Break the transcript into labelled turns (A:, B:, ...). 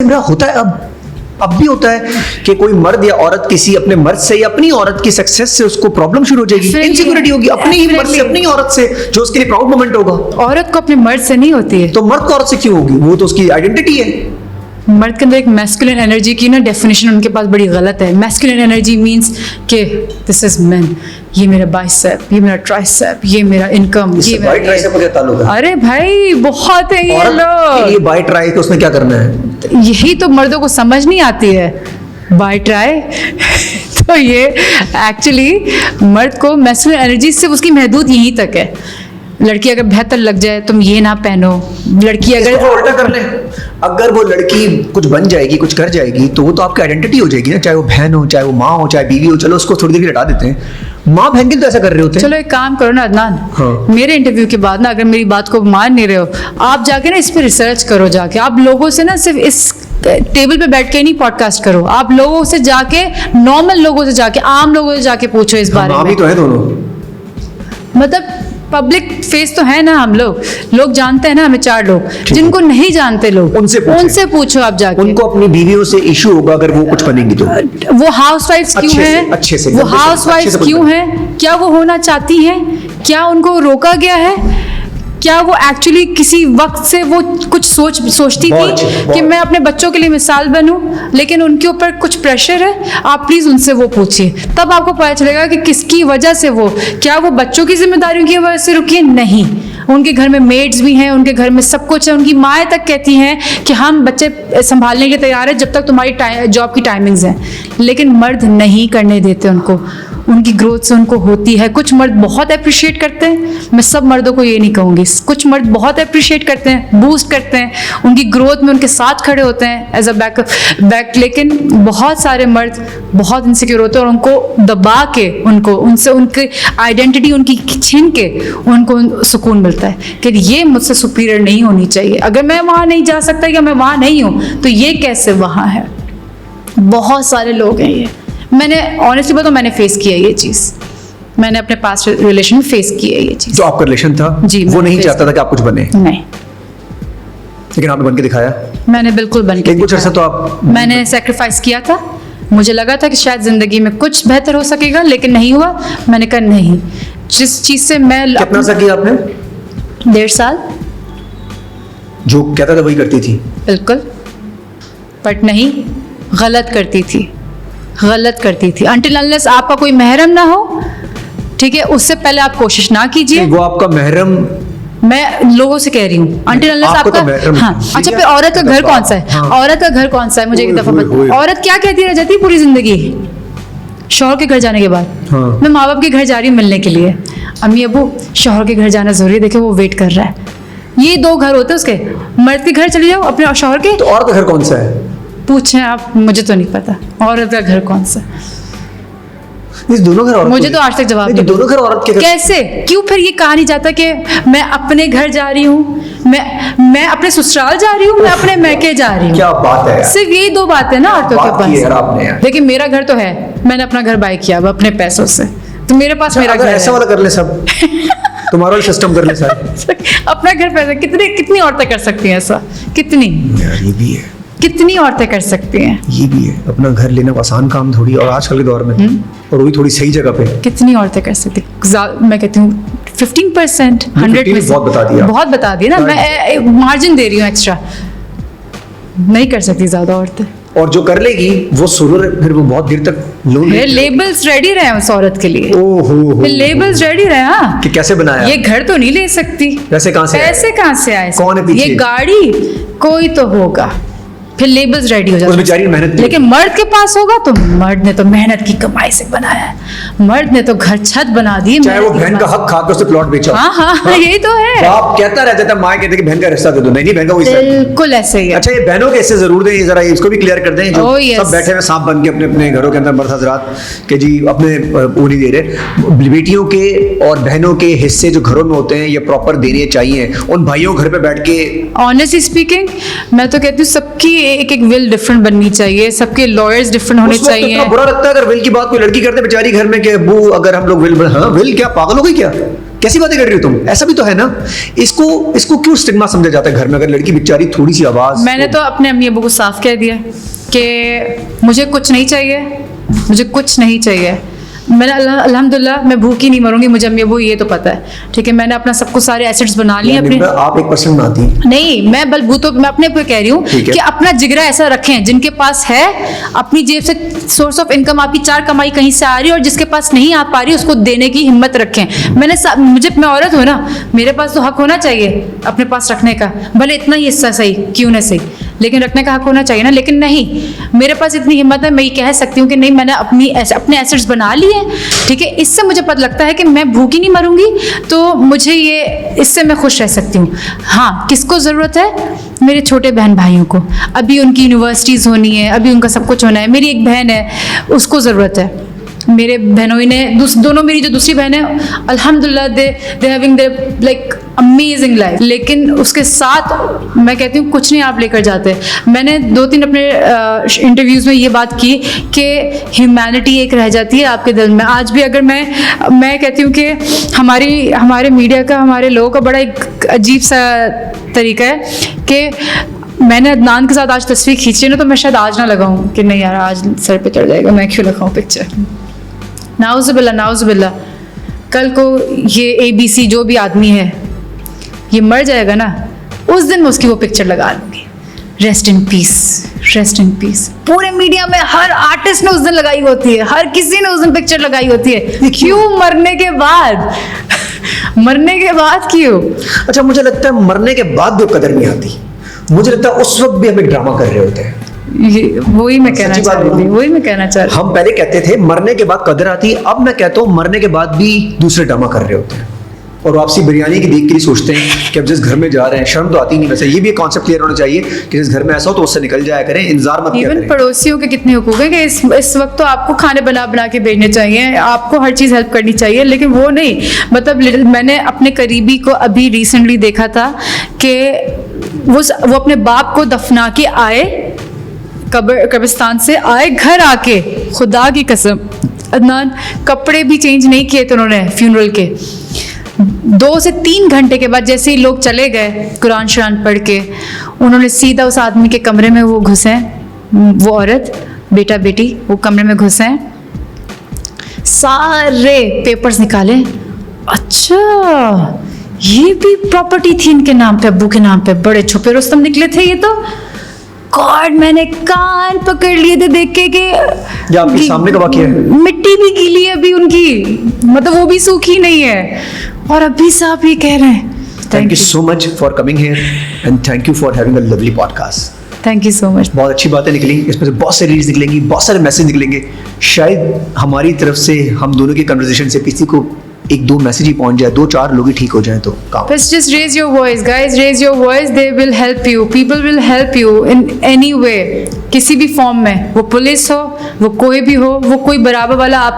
A: मेरा होता है अब भी होता है कि कोई मर्द या औरत किसी अपने मर्द से या अपनी औरत की सक्सेस से उसको प्रॉब्लम शुरू हो जाएगी, इनसिक्योरिटी होगी अपनी ही मर्द से, अपनी औरत से, जो उसके लिए प्राउड मोमेंट होगा।
B: औरत को अपने मर्द से नहीं होती है,
A: तो मर्द को औरत से क्यों होगी? वो तो उसकी आइडेंटिटी है।
B: मर्द के अंदर एक मैस्कुलिन एनर्जी की ना डेफिनेशन उनके पास बड़ी गलत है। मैस्कुलिन एनर्जी मींस कि दिस इज मैन, ये मेरा बाइसेप, ये मेरा ट्राइसेप, ये मेरा इनकम, ये
A: बाई ट्राइसेप का क्या ताल्लुक है?
B: अरे भाई बहुत है ये लोग।
A: ये बाई ट्राई को उसने क्या करना है?
B: यही तो मर्दों को समझ नहीं आती है, बाय ट्राई। तो ये एक्चुअली मर्द को मैस्कुलिन एनर्जी सिर्फ उसकी महदूद यहीं तक है। लड़की अगर बेहतर लग जाए तुम ये ना पहनो, लड़की अगर
A: वो उल्टा कर ले, अगर वो लड़की कुछ बन जाएगी, कुछ कर जाएगी, तो वो तो आपकी आइडेंटिटी हो जाएगी ना, चाहे वो बहन हो, चाहे वो माँ हो, चाहे बीवी हो। चलो उसको थोड़ी देर के लिए हटा देते हैं, माँ बहन के तो ऐसा कर रहे होते हैं।
B: चलो एक काम करो ना अदनान,
A: हाँ।
B: मेरे इंटरव्यू के बाद ना अगर मेरी बात को मान नहीं रहे हो, आप जाके ना इस पे रिसर्च करो, जाके आप लोगों से ना सिर्फ इस टेबल पे बैठ के नहीं पॉडकास्ट करो, आप लोगों से जाके, नॉर्मल लोगों से जाके, आम लोगों से जाके पूछो इस बारे में।
A: हम तो है दोनों,
B: मतलब पब्लिक फेस तो है ना हम लोग जानते हैं ना हमें, 4 लोग जिनको नहीं जानते लोग, उनसे पूछो आप जाके।
A: उनको अपनी बीवियों से इशू होगा अगर वो कुछ बनेंगी तो।
B: वो हाउसवाइफ्स क्यों हैं?
A: अच्छे से
B: वो हाउसवाइफ्स क्यों हैं? क्या वो होना चाहती हैं? क्या उनको रोका गया है? क्या वो एक्चुअली किसी वक्त से वो कुछ सोचती थी कि मैं अपने बच्चों के लिए मिसाल बनूं, लेकिन उनके ऊपर कुछ प्रेशर है? आप प्लीज उनसे वो पूछिए, तब आपको पता चलेगा कि किसकी वजह से वो, क्या वो बच्चों की जिम्मेदारियों की वजह से रुकी है? नहीं, उनके घर में मेड्स भी हैं, उनके घर में सब कुछ है, उनकी माएँ तक कहती हैं कि हम बच्चे संभालने के लिए तैयार है जब तक तुम्हारी जॉब की टाइमिंग्स हैं, लेकिन मर्द नहीं करने देते उनको। उनकी ग्रोथ से उनको होती है। कुछ मर्द बहुत अप्रिशिएट करते हैं, मैं सब मर्दों को ये नहीं कहूँगी, कुछ मर्द बहुत अप्रिशिएट करते हैं, बूस्ट करते हैं, उनकी ग्रोथ में उनके साथ खड़े होते हैं एज अ बैक, लेकिन बहुत सारे मर्द बहुत इनसिक्योर होते हैं और उनको दबा के, उनसे उनकी आइडेंटिटी उनकी छीन के उनको सुकून मिलता है कि ये मुझसे सुपीरियर नहीं होनी चाहिए। अगर मैं वहाँ नहीं जा सकता या मैं वहाँ नहीं हूँ तो ये कैसे वहाँ है? बहुत सारे लोग हैं ये। मैंने ऑनेस्टली बताऊं, मैंने फेस किया ये चीज़, मैंने अपने पास्ट रिलेशन में फेस की है ये चीज़।
A: जो आपका रिलेशन था
B: जी,
A: वो नहीं चाहता था कि आप कुछ बने?
B: नहीं,
A: लेकिन आपने बन के दिखाया।
B: मैंने बिल्कुल बन के
A: कुछ अर्सा तो आप,
B: मैंने सेक्रीफाइस किया था। मुझे लगा था कि शायद जिंदगी में कुछ बेहतर हो सकेगा, लेकिन नहीं हुआ। मैंने कहा नहीं, जिस चीज़ से मैं
A: कितना सा किया आपने?
B: 1.5 साल।
A: जो कहता था वही करती थी?
B: बिल्कुल, बट नहीं, गलत करती थी। अनटिल अनलेस आपका कोई महरम ना हो, ठीक है, उससे पहले आप कोशिश ना कीजिए।
A: वो आपका महरम,
B: मैं लोगों से कह रही हूँ, अनटिल अनलेस आपका
A: तो
B: हाँ। अच्छा, फिर औरत का घर कौन सा है?
A: हाँ।
B: औरत का घर कौन सा है? मुझे एक दफा बता, औरत क्या कहती रह जाती है पूरी जिंदगी शौहर के घर जाने के बाद?
A: हाँ।
B: मैं माँ बाप के घर जा रही हूँ मिलने के लिए, अम्मी अबू शौहर के घर जाना जरूरी है, देखे वो वेट कर रहा है। ये 2 घर होते हैं उसके, मर्द के घर चले जाओ अपने शौहर के।
A: तो औरत का घर कौन सा है?
B: पूछें आप, मुझे तो नहीं पता औरत का घर कौन सा।
A: इस दोनों घर औरत,
B: मुझे तो आज तक जवाब नहीं।
A: दोनों घर औरत के घर
B: कैसे? क्यों फिर ये कहा नहीं जाता कि मैं अपने घर जा रही हूँ, मैं अपने ससुराल जा रही हूँ, मैं अपने मैके जा रही हूँ?
A: क्या बात है,
B: सिर्फ यही 2 बातें ना औरतों के पास। देखिए मेरा घर तो है, मैंने अपना घर बाय किया अपने पैसों से, तो मेरे पास मेरा घर
A: ऐसा वाला कर ले सब तुम्हारा वाला सिस्टम कर ले सारे
B: अपना घर पैसा। कितनी औरतें कर सकती हैं ऐसा? कितनी?
A: ये भी है,
B: कितनी औरतें कर सकती हैं?
A: ये भी है। अपना घर लेना आसान काम थोड़ी, और आजकल के दौर में और वो भी थोड़ी सही जगह पे। कितनी
B: औरतें कर सकती? मैं कहती हूँ 15%, 100%। बहुत बता दिया ना, मैं मार्जिन दे रही हूँ एक्स्ट्रा। नहीं कर सकती ज्यादा औरतें,
A: और जो कर लेगी वो फिर वो बहुत देर तक
B: लेबल्स रेडी रहे उस औरत के लिए।
A: ओहो,
B: लेबल्स रेडी रहे। हाँ,
A: कि कैसे बनाया?
B: ये घर तो नहीं ले सकती,
A: पैसे कहाँ से
B: आए?
A: कौन है पीछे?
B: ये गाड़ी कोई तो होगा, फिर लेबल्स रेडी हो जाते हैं।
A: बेचारी मेहनत,
B: लेकिन मर्द के पास होगा तो मर्द ने तो मेहनत की कमाई से बनाया है, मर्द ने तो घर छत बना दी,
A: चाहे वो बहन का हक खा के उससे प्लॉट बेचा।
B: हाँ, यही तो है।
A: बाप कहता रहता था, माँ कहते कि बहन का रिश्ता दे दो, नहीं बहन का वही।
B: बिल्कुल ऐसे ही है।
A: अच्छा, ये बहनों के हिस्से जरूर दें, जरा इसको भी क्लियर कर दें, जो सब बैठे हुए सांप बन के अपने अपने घरों के अंदर मर्द हजरात के जी अपने वो नहीं दे रहे। बेटियों के और बहनों के हिस्से जो घरों में होते हैं ये प्रॉपर देने चाहिए उन भाइयों घर पे बैठ के।
B: ऑनेस्टली स्पीकिंग, मैं तो कहती हूँ सबकी एक विल डिफरेंट बननी चाहिए, सबके लॉयर्स डिफरेंट होने चाहिए।
A: बुरा लगता है अगर विल की बात कोई लड़की करते बेचारी घर में कि अबू अगर हम लोग विल, हाँ विल क्या, पागल हो गई क्या? कैसी बातें कर रही हो तुम, ऐसा भी तो है ना। इसको क्यों स्टिग्मा समझा जाता है घर में? अगर लड़की बेचारी थोड़ी सी आवाज,
B: मैंने तो अपने अम्मी अब्बू को साफ कह दिया कि मुझे कुछ नहीं चाहिए, मुझे कुछ नहीं चाहिए। मैंने अल्हम्दुलिल्लाह मैं भूखी नहीं मरूंगी, मुझे अम्मी अब्बू ये तो पता है, ठीक है। मैंने अपना सब कुछ सारे एसेट्स बना लिए अपने।
A: आप 1% बनाती हैं?
B: नहीं, मैं बलबूतो मैं अपने पे कह रही हूँ कि अपना जिगरा ऐसा रखें, जिनके पास है अपनी जेब से सोर्स ऑफ इनकम, आपकी 4 कमाई कहीं से आ रही है, और जिसके पास नहीं आ पा रही उसको देने की हिम्मत रखें। मैं औरत हूँ ना, मेरे पास तो हक होना चाहिए अपने पास रखने का, भले इतना ही हिस्सा सही क्यों ना सही, लेकिन रखने का हक होना चाहिए ना। लेकिन नहीं, मेरे पास इतनी हिम्मत है, मैं ये कह सकती हूँ कि नहीं, मैंने अपने एसेट्स बना लिए, ठीक है। इससे मुझे पता लगता है कि मैं भूखी नहीं मरूंगी, तो मुझे इससे मैं खुश रह सकती हूँ। हाँ, किसको ज़रूरत है? मेरे छोटे बहन भाइयों को, अभी उनकी यूनिवर्सिटीज़ होनी है, अभी उनका सब कुछ होना है। मेरी एक बहन है, उसको ज़रूरत है। मेरे बहनों ने दोनों, मेरी जो दूसरी बहन है अल्हम्दुलिल्लाह they having their like amazing life, लेकिन उसके साथ मैं कहती हूँ कुछ नहीं आप लेकर जाते। मैंने 2-3 अपने इंटरव्यूज़ में ये बात की कि ह्यूमैनिटी एक रह जाती है आपके दिल में। आज भी अगर मैं कहती हूँ कि हमारे मीडिया का, हमारे लोगों का बड़ा एक अजीब सा तरीका है कि मैंने अदनान के साथ आज तस्वीर खींची है ना, तो मैं शायद आज ना लगाऊं कि नहीं यार आज सर पे चढ़ जाएगा, मैं क्यों लगाऊं पिक्चर। नाउज़ुबिल्लाह, कल को ये ABC जो भी आदमी है ये मर जाएगा ना, उस दिन मैं उसकी वो पिक्चर लगा लूंगी, rest in peace, rest in peace. पूरे मीडिया में हर आर्टिस्ट ने उस दिन लगाई होती है, हर किसी ने उस दिन पिक्चर लगाई होती है। क्यों? मरने के बाद मरने के बाद क्यों?
A: अच्छा, मुझे लगता है मरने के बाद भी कदर नहीं आती। मुझे लगता है उस वक्त भी हम एक ड्रामा कर रहे होते हैं।
B: वही मैं कहना चाह रही।
A: हम पहले कहते थे मरने के बाद कदर आती, अब मैं कहता हूँ मरने के बाद भी दूसरे ड्रामा कर रहे होते हैं, और वापसी बिरयानी की देख के ही सोचते हैं कि अब जिस घर में जा रहे हैं, शर्म तो आती नहीं। वैसे ये भी एक कॉन्सेप्ट क्लियर होना चाहिए कि जिस घर में ऐसा हो तो उससे निकल जाया करें, इंतजार मत किया करें।
B: पड़ोसियों के कितने हुकूक हैं कि इस वक्त तो आपको खाने बना के भेजने चाहिए, आपको हर चीज़ हेल्प करनी चाहिए, लेकिन वो नहीं। मतलब मैंने अपने करीबी को अभी रिसेंटली देखा था कि वो अपने बाप को दफना के आए, कब्रिस्तान से आए, घर आके खुदा की कसम अदनान कपड़े भी चेंज नहीं किए थे उन्होंने फ्यूनरल के। 2 से 3 घंटे के बाद जैसे ही लोग चले गए कुरान शरान पढ़ के, उन्होंने सीधा उस आदमी के कमरे में वो घुसे, वो औरत बेटा बेटी वो कमरे में घुसे, सारे पेपर्स निकाले। अच्छा, ये भी प्रॉपर्टी थी इनके नाम पे, अब्बू के नाम पे। बड़े छुपे रुस्तम निकले थे ये तो। गॉड, मैंने कान पकड़ लिए थे देख के कि
A: ये आपके सामने का वाकया है।
B: मिट्टी भी गीली है अभी उनकी, मतलब वो भी सूखी नहीं है, और अभी साहब ये कह रहे हैं।
A: Thank you so much for coming here and thank you for having a lovely podcast.
B: Thank you so much.
A: बहुत अच्छी बातें निकली, इसमें से बहुत सारी रील्स निकलेंगी, बहुत सारे मैसेज निकलेंगे। शायद हमारी तरफ से, हम दोनों की कन्वर्सेशन से किसी को 1-2 मैसेज ही पहुंच जाए, 2-4 लोग ही ठीक हो जाए तो काम।
B: Just raise your voice, guys. Raise your voice. They will help you. People will help you in any way. किसी भी फॉर्म में, वो पुलिस हो, वो कोई भी हो, वो कोई बराबर वाला आप